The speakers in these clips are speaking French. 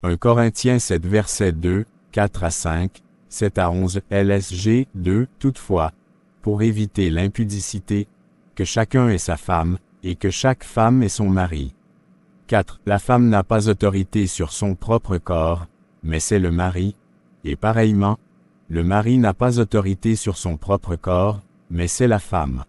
1 Corinthiens 7 versets 2, 4 à 5, 7 à 11 LSG 2 Toutefois, pour éviter l'impudicité, que chacun ait sa femme, et que chaque femme ait son mari. 4 La femme n'a pas autorité sur son propre corps, mais c'est le mari, et pareillement, le mari n'a pas autorité sur son propre corps, mais c'est la femme.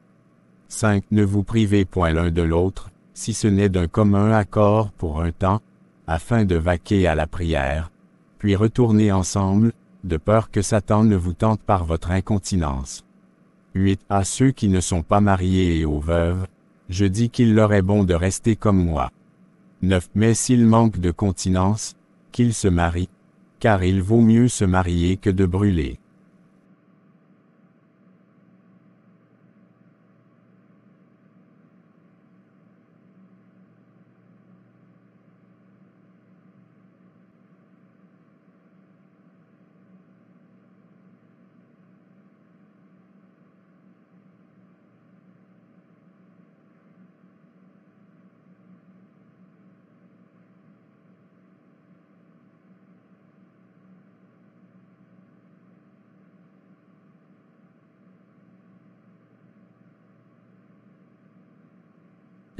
5 Ne vous privez point l'un de l'autre, si ce n'est d'un commun accord pour un temps, afin de vaquer à la prière, puis retourner ensemble, de peur que Satan ne vous tente par votre incontinence. 8 À ceux qui ne sont pas mariés et aux veuves, je dis qu'il leur est bon de rester comme moi. 9 Mais s'ils manquent de continence, qu'ils se marient, car il vaut mieux se marier que de brûler.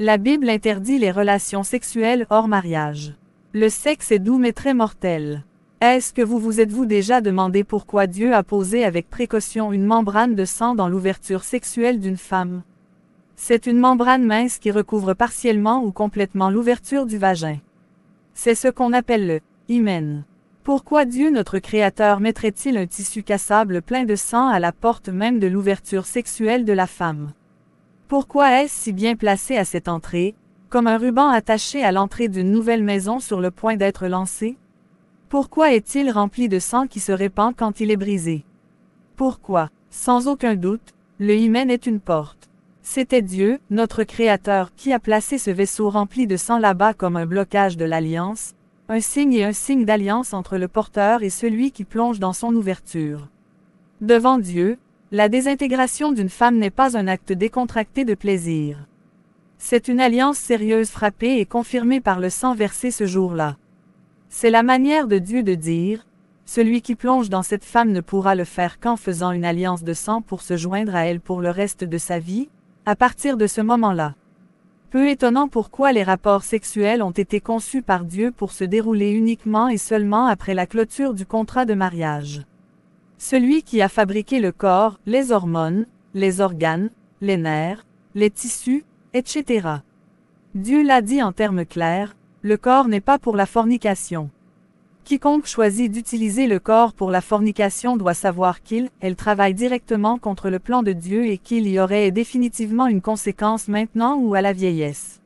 La Bible interdit les relations sexuelles hors mariage. Le sexe est doux mais très mortel. Est-ce que vous êtes-vous déjà demandé pourquoi Dieu a posé avec précaution une membrane de sang dans l'ouverture sexuelle d'une femme? C'est une membrane mince qui recouvre partiellement ou complètement l'ouverture du vagin. C'est ce qu'on appelle le hymen. Pourquoi Dieu notre Créateur mettrait-il un tissu cassable plein de sang à la porte même de l'ouverture sexuelle de la femme? Pourquoi est-ce si bien placé à cette entrée, comme un ruban attaché à l'entrée d'une nouvelle maison sur le point d'être lancé? Pourquoi est-il rempli de sang qui se répand quand il est brisé? Pourquoi? Sans aucun doute, le hymen est une porte. C'était Dieu, notre Créateur, qui a placé ce vaisseau rempli de sang là-bas comme un blocage de l'alliance, un signe d'alliance entre le porteur et celui qui plonge dans son ouverture. Devant Dieu, la désintégration d'une femme n'est pas un acte décontracté de plaisir. C'est une alliance sérieuse frappée et confirmée par le sang versé ce jour-là. C'est la manière de Dieu de dire, celui qui plonge dans cette femme ne pourra le faire qu'en faisant une alliance de sang pour se joindre à elle pour le reste de sa vie, à partir de ce moment-là. Peu étonnant pourquoi les rapports sexuels ont été conçus par Dieu pour se dérouler uniquement et seulement après la clôture du contrat de mariage. Celui qui a fabriqué le corps, les hormones, les organes, les nerfs, les tissus, etc. Dieu l'a dit en termes clairs, le corps n'est pas pour la fornication. Quiconque choisit d'utiliser le corps pour la fornication doit savoir elle travaille directement contre le plan de Dieu et qu'il y aurait définitivement une conséquence maintenant ou à la vieillesse.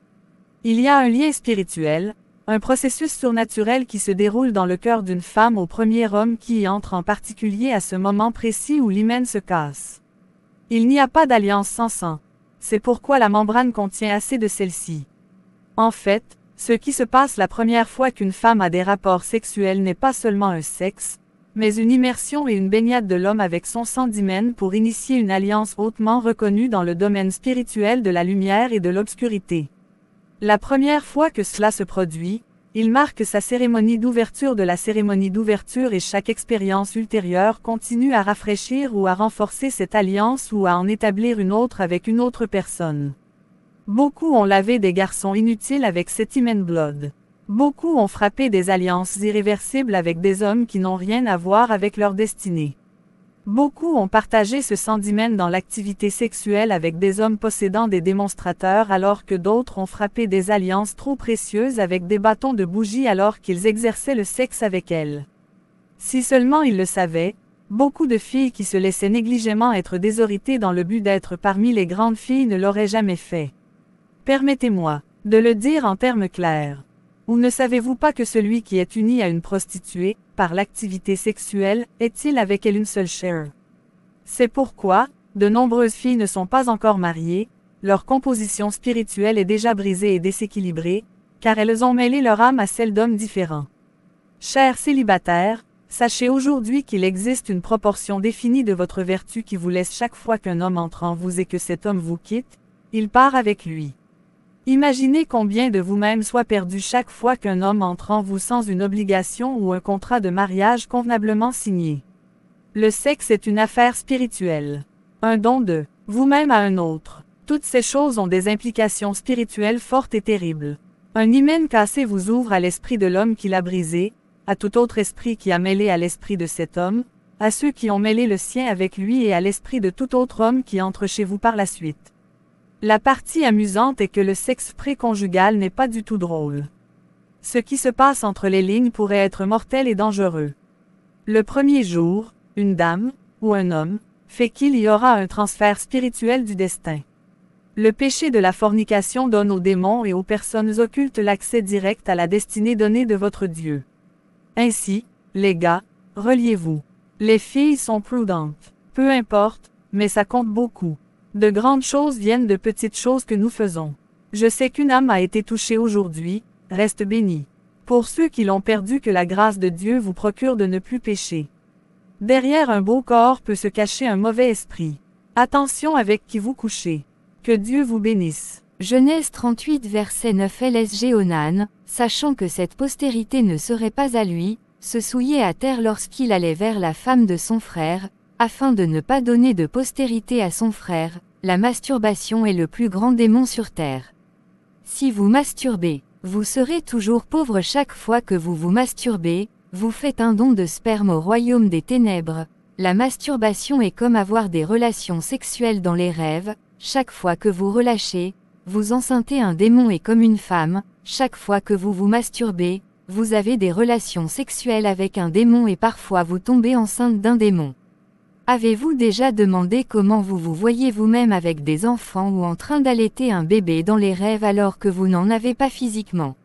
Il y a un lien spirituel, un processus surnaturel qui se déroule dans le cœur d'une femme au premier homme qui y entre en particulier à ce moment précis où l'hymen se casse. Il n'y a pas d'alliance sans sang. C'est pourquoi la membrane contient assez de celle-ci. En fait, ce qui se passe la première fois qu'une femme a des rapports sexuels n'est pas seulement un sexe, mais une immersion et une baignade de l'homme avec son sang d'hymen pour initier une alliance hautement reconnue dans le domaine spirituel de la lumière et de l'obscurité. La première fois que cela se produit, il marque sa cérémonie d'ouverture de la cérémonie d'ouverture et chaque expérience ultérieure continue à rafraîchir ou à renforcer cette alliance ou à en établir une autre avec une autre personne. Beaucoup ont lavé des garçons inutiles avec cet hymen blood. Beaucoup ont frappé des alliances irréversibles avec des hommes qui n'ont rien à voir avec leur destinée. Beaucoup ont partagé ce sang d'hymen dans l'activité sexuelle avec des hommes possédant des démonstrateurs alors que d'autres ont frappé des alliances trop précieuses avec des bâtons de bougie alors qu'ils exerçaient le sexe avec elles. Si seulement ils le savaient, beaucoup de filles qui se laissaient négligemment être déshéritées dans le but d'être parmi les grandes filles ne l'auraient jamais fait. Permettez-moi de le dire en termes clairs. Ou ne savez-vous pas que celui qui est uni à une prostituée, par l'activité sexuelle, est-il avec elle une seule chair? C'est pourquoi, de nombreuses filles ne sont pas encore mariées, leur composition spirituelle est déjà brisée et déséquilibrée, car elles ont mêlé leur âme à celle d'hommes différents. Chers célibataires, sachez aujourd'hui qu'il existe une proportion définie de votre vertu qui vous laisse chaque fois qu'un homme entre en vous et que cet homme vous quitte, il part avec lui. Imaginez combien de vous-même soit perdu chaque fois qu'un homme entre en vous sans une obligation ou un contrat de mariage convenablement signé. Le sexe est une affaire spirituelle. Un don de vous-même à un autre. Toutes ces choses ont des implications spirituelles fortes et terribles. Un hymen cassé vous ouvre à l'esprit de l'homme qui l'a brisé, à tout autre esprit qui a mêlé à l'esprit de cet homme, à ceux qui ont mêlé le sien avec lui et à l'esprit de tout autre homme qui entre chez vous par la suite. La partie amusante est que le sexe préconjugal n'est pas du tout drôle. Ce qui se passe entre les lignes pourrait être mortel et dangereux. Le premier jour, une dame, ou un homme, fait qu'il y aura un transfert spirituel du destin. Le péché de la fornication donne aux démons et aux personnes occultes l'accès direct à la destinée donnée de votre Dieu. Ainsi, les gars, reliez-vous. Les filles sont prudentes. Peu importe, mais ça compte beaucoup. De grandes choses viennent de petites choses que nous faisons. Je sais qu'une âme a été touchée aujourd'hui, reste bénie. Pour ceux qui l'ont perdu, que la grâce de Dieu vous procure de ne plus pécher. Derrière un beau corps peut se cacher un mauvais esprit. Attention avec qui vous couchez. Que Dieu vous bénisse. Genèse 38 verset 9 LSG Onan, sachant que cette postérité ne serait pas à lui, se souillait à terre lorsqu'il allait vers la femme de son frère, afin de ne pas donner de postérité à son frère. La masturbation est le plus grand démon sur terre. Si vous masturbez, vous serez toujours pauvre chaque fois que vous vous masturbez, vous faites un don de sperme au royaume des ténèbres. La masturbation est comme avoir des relations sexuelles dans les rêves, chaque fois que vous relâchez, vous enceintez un démon et comme une femme, chaque fois que vous vous masturbez, vous avez des relations sexuelles avec un démon et parfois vous tombez enceinte d'un démon. Avez-vous déjà demandé comment vous vous voyez vous-même avec des enfants ou en train d'allaiter un bébé dans les rêves alors que vous n'en avez pas physiquement?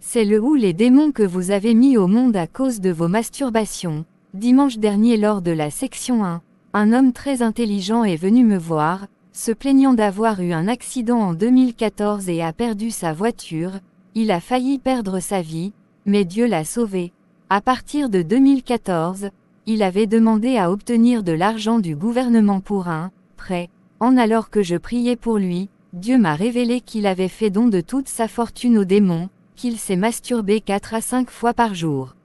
C'est le ou les démons que vous avez mis au monde à cause de vos masturbations. Dimanche dernier lors de la section 1, un homme très intelligent est venu me voir, se plaignant d'avoir eu un accident en 2014 et a perdu sa voiture. Il a failli perdre sa vie, mais Dieu l'a sauvé. À partir de 2014, il avait demandé à obtenir de l'argent du gouvernement pour un prêt. Alors que je priais pour lui, Dieu m'a révélé qu'il avait fait don de toute sa fortune aux démons, qu'il s'est masturbé 4 à 5 fois par jour.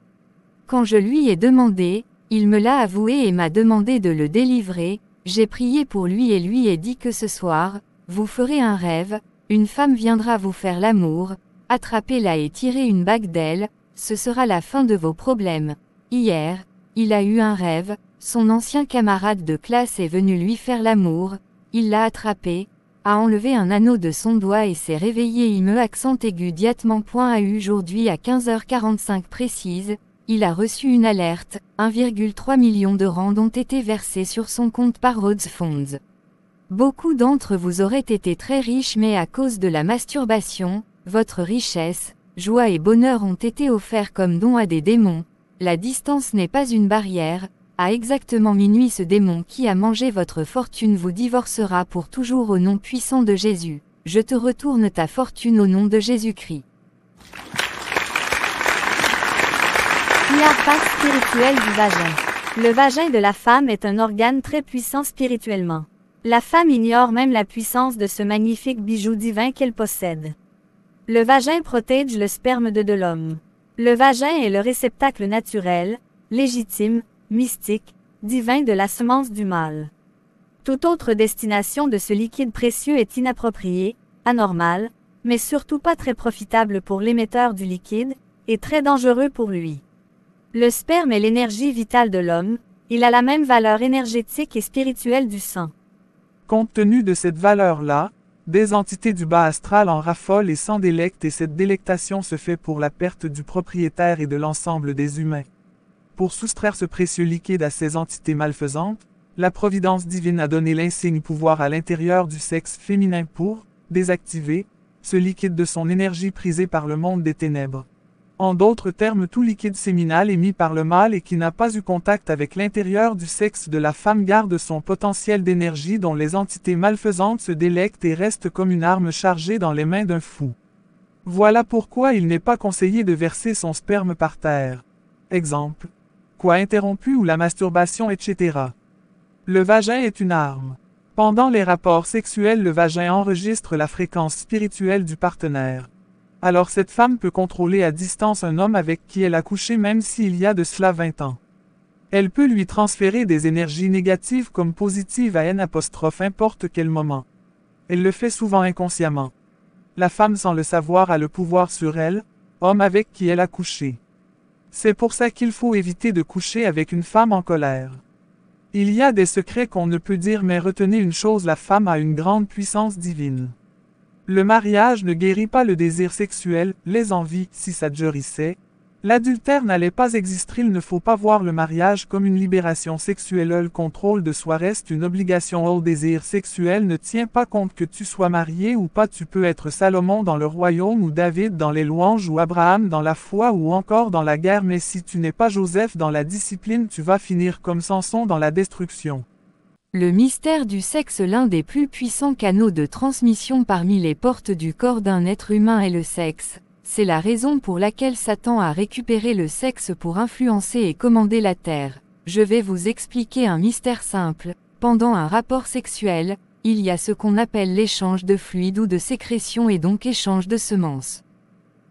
Quand je lui ai demandé, il me l'a avoué et m'a demandé de le délivrer. J'ai prié pour lui et lui ai dit que ce soir, vous ferez un rêve, une femme viendra vous faire l'amour, attrapez-la et tirez une bague d'elle, ce sera la fin de vos problèmes. Hier, il a eu un rêve, son ancien camarade de classe est venu lui faire l'amour, il l'a attrapé, a enlevé un anneau de son doigt et s'est réveillé. Il me accent aigu diatement.au aujourd'hui à 15h45 précise, il a reçu une alerte, 1,3 million de rands ont été versés sur son compte par Rhodes Funds. Beaucoup d'entre vous auraient été très riches mais à cause de la masturbation, votre richesse, joie et bonheur ont été offerts comme don à des démons. La distance n'est pas une barrière. À exactement minuit, ce démon qui a mangé votre fortune vous divorcera pour toujours au nom puissant de Jésus. Je te retourne ta fortune au nom de Jésus-Christ. L'impact spirituel du vagin. Le vagin de la femme est un organe très puissant spirituellement. La femme ignore même la puissance de ce magnifique bijou divin qu'elle possède. Le vagin protège le sperme de l'homme. Le vagin est le réceptacle naturel, légitime, mystique, divin de la semence du mâle. Toute autre destination de ce liquide précieux est inappropriée, anormale, mais surtout pas très profitable pour l'émetteur du liquide, et très dangereux pour lui. Le sperme est l'énergie vitale de l'homme, il a la même valeur énergétique et spirituelle du sang. Compte tenu de cette valeur-là, des entités du bas astral en raffolent et s'en délectent et cette délectation se fait pour la perte du propriétaire et de l'ensemble des humains. Pour soustraire ce précieux liquide à ces entités malfaisantes, la providence divine a donné l'insigne pouvoir à l'intérieur du sexe féminin pour désactiver ce liquide de son énergie prisée par le monde des ténèbres. En d'autres termes, tout liquide séminal émis par le mâle et qui n'a pas eu contact avec l'intérieur du sexe de la femme garde son potentiel d'énergie dont les entités malfaisantes se délectent et reste comme une arme chargée dans les mains d'un fou. Voilà pourquoi il n'est pas conseillé de verser son sperme par terre. Exemple. Quoi interrompu ou la masturbation, etc. Le vagin est une arme. Pendant les rapports sexuels, le vagin enregistre la fréquence spirituelle du partenaire. Alors cette femme peut contrôler à distance un homme avec qui elle a couché même s'il y a de cela 20 ans. Elle peut lui transférer des énergies négatives comme positives à n'importe quel moment. Elle le fait souvent inconsciemment. La femme sans le savoir a le pouvoir sur elle, homme avec qui elle a couché. C'est pour ça qu'il faut éviter de coucher avec une femme en colère. Il y a des secrets qu'on ne peut dire, mais retenez une chose, la femme a une grande puissance divine. Le mariage ne guérit pas le désir sexuel, les envies, si ça guérissait. L'adultère n'allait pas exister. Il ne faut pas voir le mariage comme une libération sexuelle. Le contrôle de soi reste une obligation. Le désir sexuel ne tient pas compte que tu sois marié ou pas. Tu peux être Salomon dans le royaume ou David dans les louanges ou Abraham dans la foi ou encore dans la guerre, mais si tu n'es pas Joseph dans la discipline, tu vas finir comme Samson dans la destruction. Le mystère du sexe. L'un des plus puissants canaux de transmission parmi les portes du corps d'un être humain est le sexe. C'est la raison pour laquelle Satan a récupéré le sexe pour influencer et commander la terre. Je vais vous expliquer un mystère simple. Pendant un rapport sexuel, il y a ce qu'on appelle l'échange de fluide ou de sécrétion et donc échange de semences.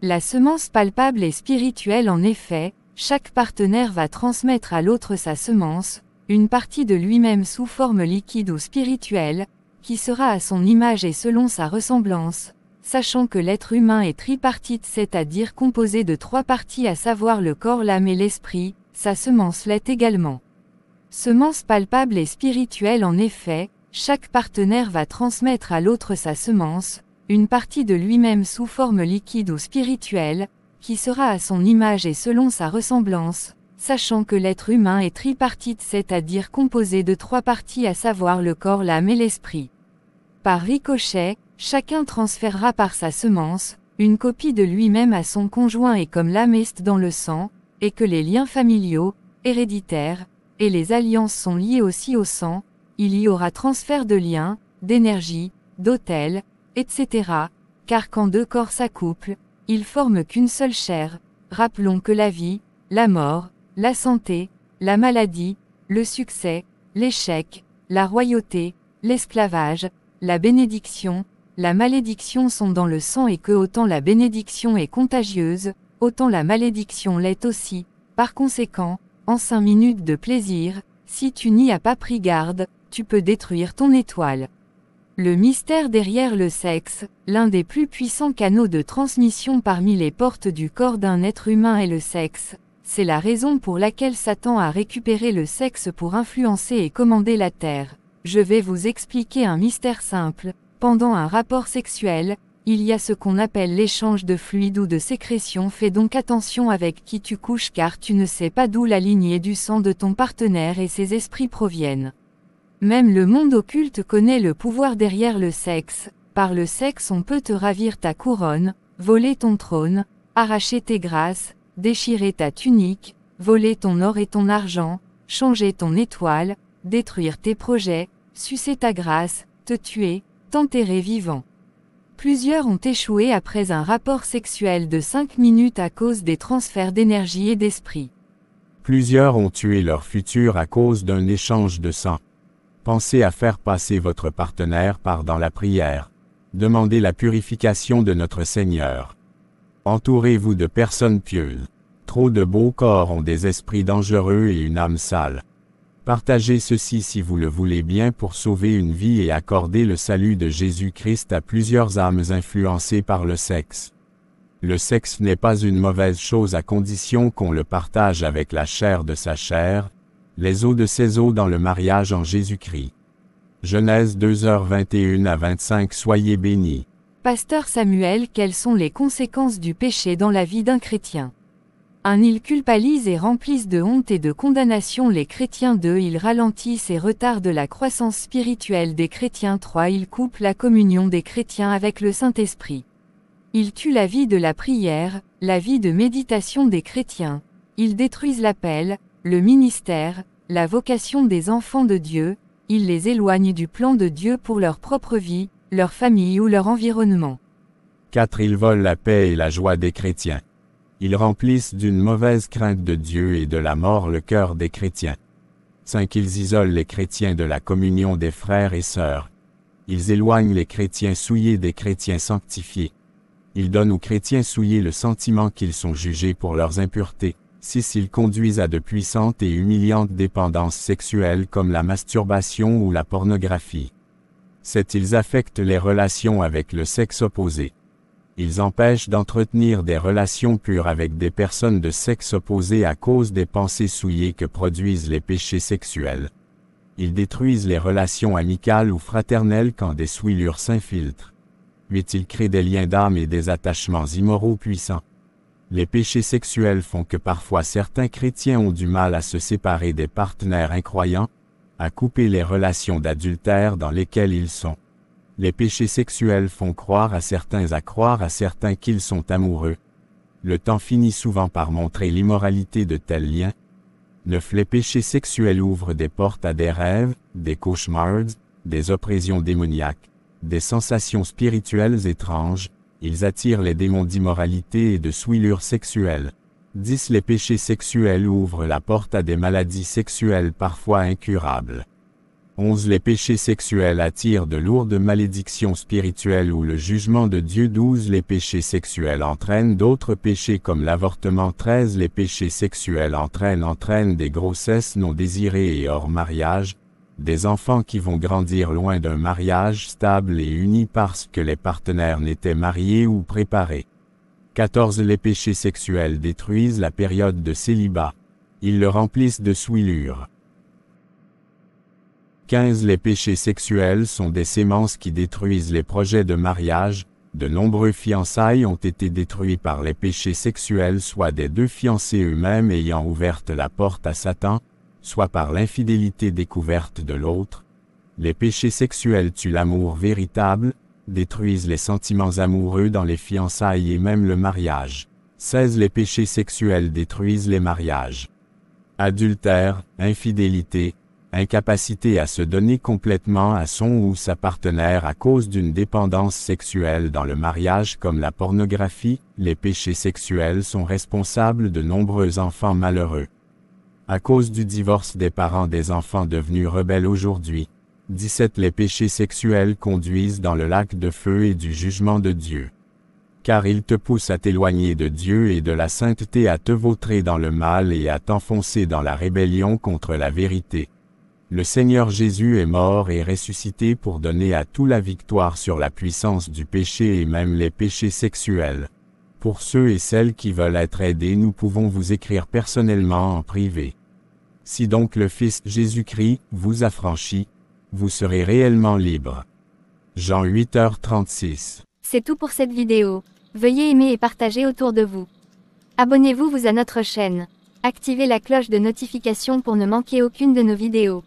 La semence palpable est spirituelle en effet, chaque partenaire va transmettre à l'autre sa semence, une partie de lui-même sous forme liquide ou spirituelle, qui sera à son image et selon sa ressemblance. Sachant que l'être humain est tripartite, c'est-à-dire composé de 3 parties, à savoir le corps, l'âme et l'esprit, sa semence l'est également. Semence palpable et spirituelle en effet, chaque partenaire va transmettre à l'autre sa semence, une partie de lui-même sous forme liquide ou spirituelle, qui sera à son image et selon sa ressemblance, sachant que l'être humain est tripartite, c'est-à-dire composé de 3 parties, à savoir le corps, l'âme et l'esprit. Par ricochet, chacun transférera par sa semence, une copie de lui-même à son conjoint, et comme l'âme est dans le sang, et que les liens familiaux, héréditaires, et les alliances sont liées aussi au sang, il y aura transfert de liens, d'énergie, d'autel, etc., car quand 2 corps s'accouplent, ils forment qu'une seule chair. Rappelons que la vie, la mort, la santé, la maladie, le succès, l'échec, la royauté, l'esclavage, la bénédiction, la malédiction sont dans le sang, et que autant la bénédiction est contagieuse, autant la malédiction l'est aussi. Par conséquent, en 5 minutes de plaisir, si tu n'y as pas pris garde, tu peux détruire ton étoile. Le mystère derrière le sexe, l'un des plus puissants canaux de transmission parmi les portes du corps d'un être humain est le sexe. C'est la raison pour laquelle Satan a récupéré le sexe pour influencer et commander la terre. Je vais vous expliquer un mystère simple. Pendant un rapport sexuel, il y a ce qu'on appelle l'échange de fluide ou de sécrétion. Fais donc attention avec qui tu couches, car tu ne sais pas d'où la lignée du sang de ton partenaire et ses esprits proviennent. Même le monde occulte connaît le pouvoir derrière le sexe. Par le sexe on peut te ravir ta couronne, voler ton trône, arracher tes grâces, déchirer ta tunique, voler ton or et ton argent, changer ton étoile, détruire tes projets, sucer ta grâce, te tuer, t'enterrer vivant. Plusieurs ont échoué après un rapport sexuel de 5 minutes à cause des transferts d'énergie et d'esprit. Plusieurs ont tué leur futur à cause d'un échange de sang. Pensez à faire passer votre partenaire par dans la prière. Demandez la purification de notre Seigneur. Entourez-vous de personnes pieuses. Trop de beaux corps ont des esprits dangereux et une âme sale. Partagez ceci si vous le voulez bien pour sauver une vie et accorder le salut de Jésus-Christ à plusieurs âmes influencées par le sexe. Le sexe n'est pas une mauvaise chose à condition qu'on le partage avec la chair de sa chair, les os de ses os dans le mariage en Jésus-Christ. Genèse 2h21 à 25. Soyez bénis. Pasteur Samuel, quelles sont les conséquences du péché dans la vie d'un chrétien? 1. Ils culpabilisent et remplissent de honte et de condamnation les chrétiens. 2. Ils ralentissent et retardent la croissance spirituelle des chrétiens. 3. Ils coupent la communion des chrétiens avec le Saint-Esprit. Ils tuent la vie de la prière, la vie de méditation des chrétiens. Ils détruisent l'appel, le ministère, la vocation des enfants de Dieu. Ils les éloignent du plan de Dieu pour leur propre vie, leur famille ou leur environnement. 4. Ils volent la paix et la joie des chrétiens. Ils remplissent d'une mauvaise crainte de Dieu et de la mort le cœur des chrétiens. 5. Ils isolent les chrétiens de la communion des frères et sœurs. Ils éloignent les chrétiens souillés des chrétiens sanctifiés. Ils donnent aux chrétiens souillés le sentiment qu'ils sont jugés pour leurs impuretés. 6. Ils conduisent à de puissantes et humiliantes dépendances sexuelles comme la masturbation ou la pornographie. 7. Ils affectent les relations avec le sexe opposé. Ils empêchent d'entretenir des relations pures avec des personnes de sexe opposé à cause des pensées souillées que produisent les péchés sexuels. Ils détruisent les relations amicales ou fraternelles quand des souillures s'infiltrent. 8. Ils créent des liens d'âme et des attachements immoraux puissants. Les péchés sexuels font que parfois certains chrétiens ont du mal à se séparer des partenaires incroyants, à couper les relations d'adultère dans lesquelles ils sont. Les péchés sexuels font croire à certains qu'ils sont amoureux. Le temps finit souvent par montrer l'immoralité de tels liens. 9. Les péchés sexuels ouvrent des portes à des rêves, des cauchemars, des oppressions démoniaques, des sensations spirituelles étranges. Ils attirent les démons d'immoralité et de souillure sexuelle. 10. Les péchés sexuels ouvrent la porte à des maladies sexuelles parfois incurables. 11. Les péchés sexuels attirent de lourdes malédictions spirituelles ou le jugement de Dieu. 12. Les péchés sexuels entraînent d'autres péchés comme l'avortement. 13. Les péchés sexuels entraînent des grossesses non désirées et hors mariage, des enfants qui vont grandir loin d'un mariage stable et uni parce que les partenaires n'étaient mariés ou préparés. 14. Les péchés sexuels détruisent la période de célibat. Ils le remplissent de souillure. 15. Les péchés sexuels sont des sémences qui détruisent les projets de mariage. De nombreux fiançailles ont été détruits par les péchés sexuels, soit des deux fiancés eux-mêmes ayant ouvert la porte à Satan, soit par l'infidélité découverte de l'autre. Les péchés sexuels tuent l'amour véritable, détruisent les sentiments amoureux dans les fiançailles et même le mariage. 16. Les péchés sexuels détruisent les mariages. Adultère, infidélité, incapacité à se donner complètement à son ou sa partenaire à cause d'une dépendance sexuelle dans le mariage comme la pornographie. Les péchés sexuels sont responsables de nombreux enfants malheureux. À cause du divorce des parents des enfants devenus rebelles aujourd'hui. 17. Les péchés sexuels conduisent dans le lac de feu et du jugement de Dieu. Car ils te poussent à t'éloigner de Dieu et de la sainteté, à te vautrer dans le mal et à t'enfoncer dans la rébellion contre la vérité. Le Seigneur Jésus est mort et ressuscité pour donner à tout la victoire sur la puissance du péché et même les péchés sexuels. Pour ceux et celles qui veulent être aidés, nous pouvons vous écrire personnellement en privé. Si donc le Fils Jésus-Christ vous affranchit, vous serez réellement libre. Jean 8h36. C'est tout pour cette vidéo. Veuillez aimer et partager autour de vous. Abonnez-vous à notre chaîne. Activez la cloche de notification pour ne manquer aucune de nos vidéos.